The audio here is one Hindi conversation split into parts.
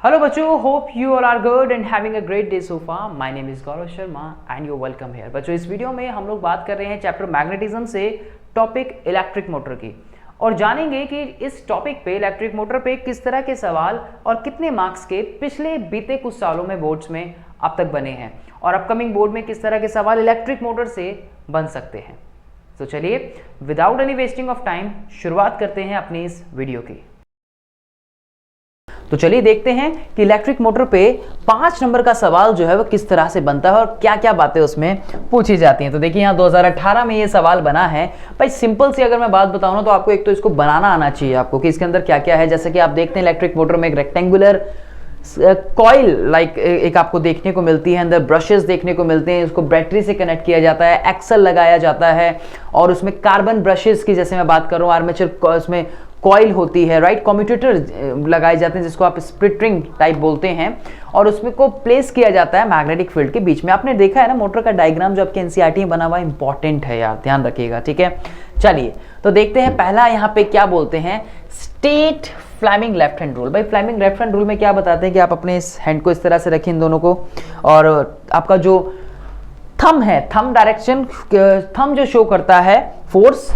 Hello बच्चों, hope you all are good and having a great day so far. My name is Gaurav Sharma and you're welcome here. बच्चों इस वीडियो में हम लोग बात कर रहे हैं चैप्टर मैग्नेटिज्म से टॉपिक इलेक्ट्रिक मोटर की और जानेंगे कि इस टॉपिक पे इलेक्ट्रिक मोटर पे किस तरह के सवाल और कितने मार्क्स के पिछले बीते कुछ सालों में बोर्ड्स में अब तक बने हैं और अपकमिंग बोर्ड में किस तरह के सवाल इलेक्ट्रिक मोटर से बन सकते हैं। तो चलिए without any wasting of time शुरुआत करते हैं अपनी इस वीडियो की। तो चलिए देखते हैं कि इलेक्ट्रिक मोटर पे 5 नंबर का सवाल जो है वो किस तरह से बनता है और क्या क्या बातें उसमें पूछी जाती हैं। तो देखिए यहाँ 2018 में ये सवाल बना है। भाई सिंपल सी अगर मैं बात बताऊं ना तो आपको एक तो इसको बनाना आना चाहिए आपको कि इसके अंदर क्या क्या है। जैसे कि आप देखते हैं इलेक्ट्रिक मोटर में एक रेक्टेंगुलर कॉइल लाइक एक आपको देखने को मिलती है, अंदर ब्रशेस देखने को मिलते हैं, उसको बैटरी से कनेक्ट किया जाता है, एक्सल लगाया जाता है और उसमें कार्बन ब्रशेस की जैसे मैं बात कर रहा हूँ आर्मेचर उसमें कॉइल होती है, राइट, कम्यूटेटर लगाए जाते हैं जिसको आप स्प्लिट रिंग टाइप बोलते हैं और उसमें को प्लेस किया जाता है मैग्नेटिक फील्ड के बीच में। आपने देखा है ना मोटर का डायग्राम जो आपके एनसीईआरटी में बना हुआ इंपॉर्टेंट है यार, ध्यान रखिएगा, ठीक है। चलिए तो देखते हैं पहला यहाँ पे क्या बोलते हैं, state Fleming left hand rule. भाई फ्लेमिंग लेफ्ट हैंड रूल में क्या बताते हैं कि आप अपने इस हैंड को इस तरह से रखें इन दोनों को और आपका जो थंब है, थंब डायरेक्शन, थंब जो शो करता है फोर्स,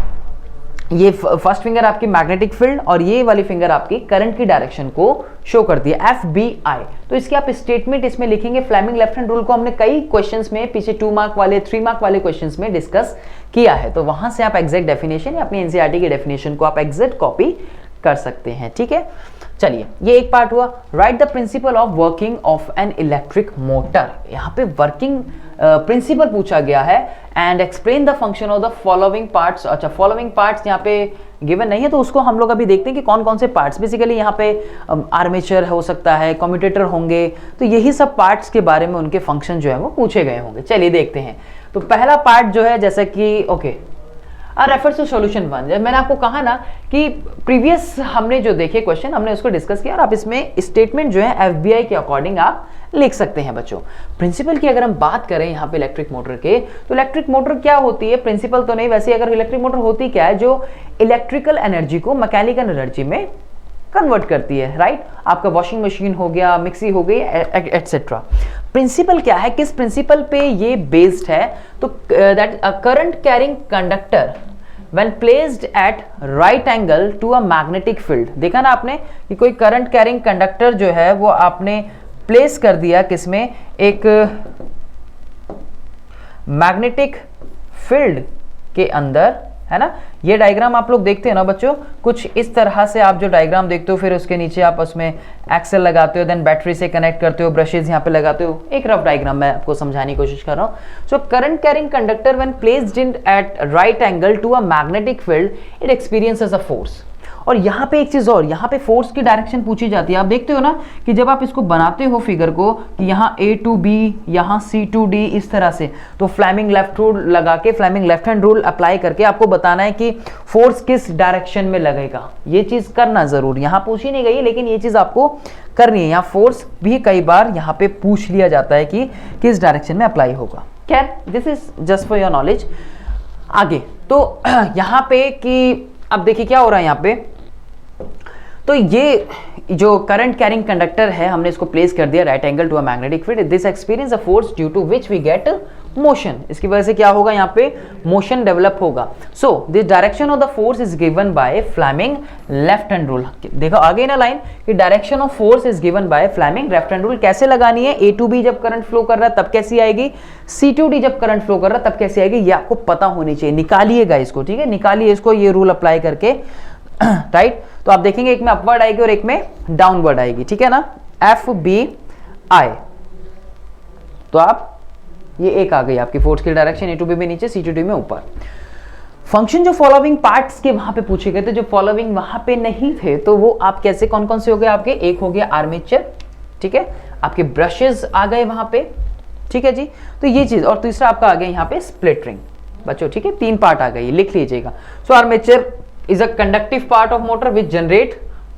ये फर्स्ट फिंगर आपकी मैग्नेटिक फील्ड और ये वाली फिंगर आपकी करंट की डायरेक्शन को शो करती है, FBI। तो इसकी आप स्टेटमेंट इसमें लिखेंगे। फ्लेमिंग लेफ्ट हैंड रूल को हमने कई क्वेश्चंस में पीछे 2 मार्क वाले 3 मार्क वाले क्वेश्चंस में डिस्कस किया है, तो वहां से आप एग्जैक्ट डेफिनेशन या अपनी एनसीईआरटी की डेफिनेशन को आप एग्जैक्ट कॉपी कर सकते हैं, ठीक है। चलिए ये एक पार्ट हुआ। Right the principle of working of an electric motor. यहाँ पे वर्किंग प्रिंसिपल पूछा गया है and explain the function of the following parts. अच्छा फॉलोइंग पार्ट्स यहाँ पे गिवन नहीं है तो उसको हम लोग अभी देखते हैं कि कौन कौन से पार्ट्स। बेसिकली यहाँ पे आर्मेचर हो सकता है, कम्यूटेटर होंगे, तो यही सब पार्ट्स के बारे में उनके फंक्शन जो है वो पूछे गए होंगे। चलिए देखते हैं। तो पहला पार्ट जो है जैसे कि ओके रेफर्स टू सॉल्यूशन 1। जब मैंने आपको कहा ना कि प्रीवियस हमने जो देखे क्वेश्चन हमने उसको डिस्कस किया और आप इसमें स्टेटमेंट जो है FBI के अकॉर्डिंग आप लिख सकते हैं बच्चों। प्रिंसिपल की अगर हम बात करें यहाँ पे इलेक्ट्रिक मोटर के, तो इलेक्ट्रिक मोटर क्या होती है, प्रिंसिपल तो नहीं, वैसे अगर इलेक्ट्रिक मोटर होती क्या है, जो इलेक्ट्रिकल एनर्जी को मैकेनिकल एनर्जी में कन्वर्ट करती है, राइट। आपका वॉशिंग मशीन हो गया, मिक्सी हो गई, एटसेट्रा। प्रिंसिपल क्या है, किस प्रिंसिपल पे ये बेस्ड है, तो that current carrying conductor when placed at right angle to a magnetic field। देखा ना आपने कि कोई करंट कैरिंग कंडक्टर जो है वो आपने प्लेस कर दिया किसमें, एक मैग्नेटिक फील्ड के अंदर, है ना। ये डायग्राम आप लोग देखते हैं ना बच्चों, कुछ इस तरह से आप जो डायग्राम देखते हो, फिर उसके नीचे आप उसमें एक्सेल लगाते हो, देन बैटरी से कनेक्ट करते हो, ब्रशेज यहाँ पे लगाते हो। एक रफ डायग्राम मैं आपको समझाने की कोशिश कर रहा हूँ। So current carrying conductor when placed in at right angle to a magnetic field it experiences a force. और यहाँ पे एक चीज और, यहाँ पे फोर्स की डायरेक्शन पूछी जाती है। आप देखते हो ना कि जब आप इसको बनाते हो फिगर को कि यहाँ A to B, यहाँ C to D, इस तरह से, तो फ्लेमिंग लेफ्ट रूल लगा के, Fleming left hand rule apply करके आपको बताना है कि फोर्स किस डायरेक्शन में लगेगा। ये चीज करना जरूर, यहाँ पूछी नहीं गई लेकिन ये चीज आपको करनी है। यहाँ फोर्स भी कई बार यहाँ पे पूछ लिया जाता है कि किस डायरेक्शन में अप्लाई होगा। खैर this is just for your knowledge. आगे तो यहाँ पे कि अब देखिए क्या हो रहा है यहाँ पे, तो ये जो करंट कैरिंग कंडक्टर है हमने इसको प्लेस कर दिया right angle to a magnetic field. This experience a force due to which we get motion. इसकी वजह से क्या होगा, यहाँ पे मोशन डेवलप होगा। So this direction of the force is given by Fleming left hand rule. देखो आगे ना लाइन कि direction of force is given by Fleming left hand rule. कैसे लगानी है, A to B जब करंट फ्लो कर रहा है तब कैसी आएगी, C to D जब करंट फ्लो कर रहा है तब कैसी आएगी, ये आपको पता होनी चाहिए। निकालिएगा इसको, ठीक है, निकालिए इसको ये रूल अप्लाई करके, राइट। तो आप देखेंगे एक में अपवर्ड आएगी और एक में डाउनवर्ड आएगी, ठीक है ना, FBI। तो आप ये एक आ गई आपकी फोर्स की डायरेक्शन, A to B में नीचे, C to D में ऊपर। फंक्शन जो फॉलोइंग पार्ट्स के वहां पे पूछे गए थे, जो फॉलोइंग वहां पे नहीं थे, तो वो आप कैसे, कौन कौन से हो गए आपके, एक हो गया आर्मेचर, ठीक है, आपके ब्रशेस आ गए वहां पे, ठीक है जी। तो ये चीज, और तीसरा आपका आ गया यहाँ पे स्प्लिट रिंग बच्चों, ठीक है, 3 पार्ट आ गए, लिख लीजिएगा। So armature is a conductive part of motor which generate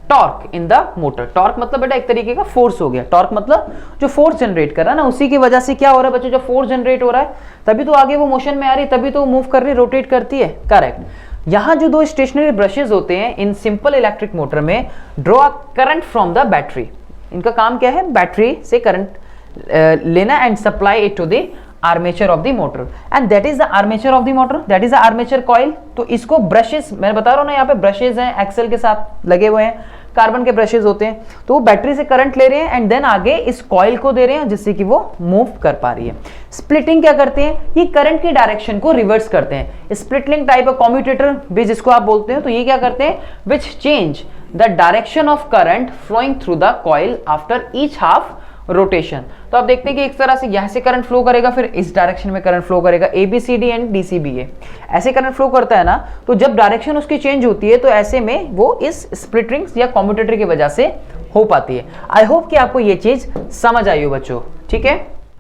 torque in the motor. Torque मतलब बेटा एक तरीके का फोर्स हो गया। टॉर्क मतलब जो फोर्स जनरेट कर रहा है ना, उसी की वजह से क्या हो रहा है बच्चों, जो फोर्स जनरेट हो रहा है तभी तो आगे वो मोशन में आ रही है, तभी तो मूव कर रही, रोटेट करती है। करेक्ट। यहाँ जो 2 स्टेशनरी ब्रशेज होते हैं इन सिंपल इलेक्ट्रिक मोटर में, draw a current from the battery. इनका काम क्या है, बैटरी से करंट लेना and supply it to the armature of the motor, and that is the armature of the motor, that is the armature coil. तो इसको ब्रशेस, मैं बता रहा हूं ना, यहाँ पे ब्रशेस हैं एक्सेल के साथ लगे हुए हैं, कार्बन के ब्रशेस होते हैं, तो वो बैटरी से करंट ले रहे हैं एंड देन आगे इस कॉइल को दे रहे हैं जिससे कि वो मूव कर पा रही है। स्प्लिटिंग क्या करते हैं, ये करंट की डायरेक्शन को रिवर्स करते हैं। स्प्लिटिंग टाइप ऑफ कम्यूटेटर भी जिसको आप बोलते हैं, तो ये क्या करते हैं, which change the direction of current flowing through the coil after each half rotation. तो आप देखते हैं कि एक तरह से यहां से करंट फ्लो करेगा, फिर इस डायरेक्शन में करंट फ्लो करेगा, ABCD एंड DCBA ऐसे करंट फ्लो करता है ना। तो जब डायरेक्शन उसकी चेंज होती है तो ऐसे में वो इस स्प्लिट रिंग्स या कम्यूटेटर की वजह से हो पाती है। आई होप कि आपको ये चीज समझ आई हो बच्चों, ठीक है।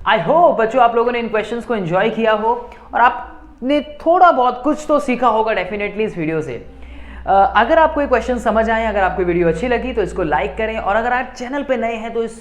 आई होप बच्चों आप लोगों ने इन क्वेश्चंस को एंजॉय किया हो और आपने थोड़ा बहुत कुछ तो सीखा होगा डेफिनेटली इस वीडियो से। अगर आपको ये क्वेश्चन समझ आए, अगर आपको वीडियो अच्छी लगी तो इसको लाइक करें, और अगर आप चैनल पे नए हैं तो इस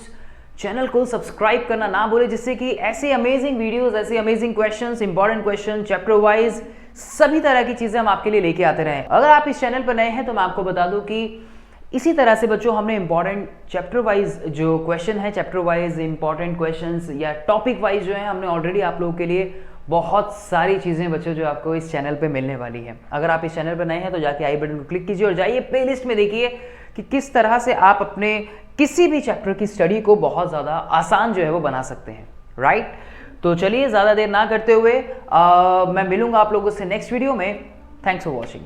चैनल को सब्सक्राइब करना ना भूलें, जिससे कि ऐसे अमेजिंग वीडियोस, ऐसे amazing questions, important question, chapter wise सभी तरह की चीजें हम आपके लिए लेके आते रहें। अगर आप इस चैनल पर नए हैं तो मैं आपको बता दूं कि इसी तरह से बच्चों हमने इंपॉर्टेंट चैप्टर वाइज जो क्वेश्चन है, चैप्टर वाइज इंपॉर्टेंट क्वेश्चंस या टॉपिक वाइज जो है, हमने ऑलरेडी आप लोगों के लिए बहुत सारी चीज़ें बच्चों जो आपको इस चैनल पे मिलने वाली है। अगर आप इस चैनल पर नए हैं तो जाके आई बटन को क्लिक कीजिए और जाइए प्लेलिस्ट में देखिए कि किस तरह से आप अपने किसी भी चैप्टर की स्टडी को बहुत ज़्यादा आसान जो है वो बना सकते हैं, राइट। तो चलिए ज़्यादा देर ना करते हुए मैं मिलूंगा आप लोगों से नेक्स्ट वीडियो में। Thanks for watching.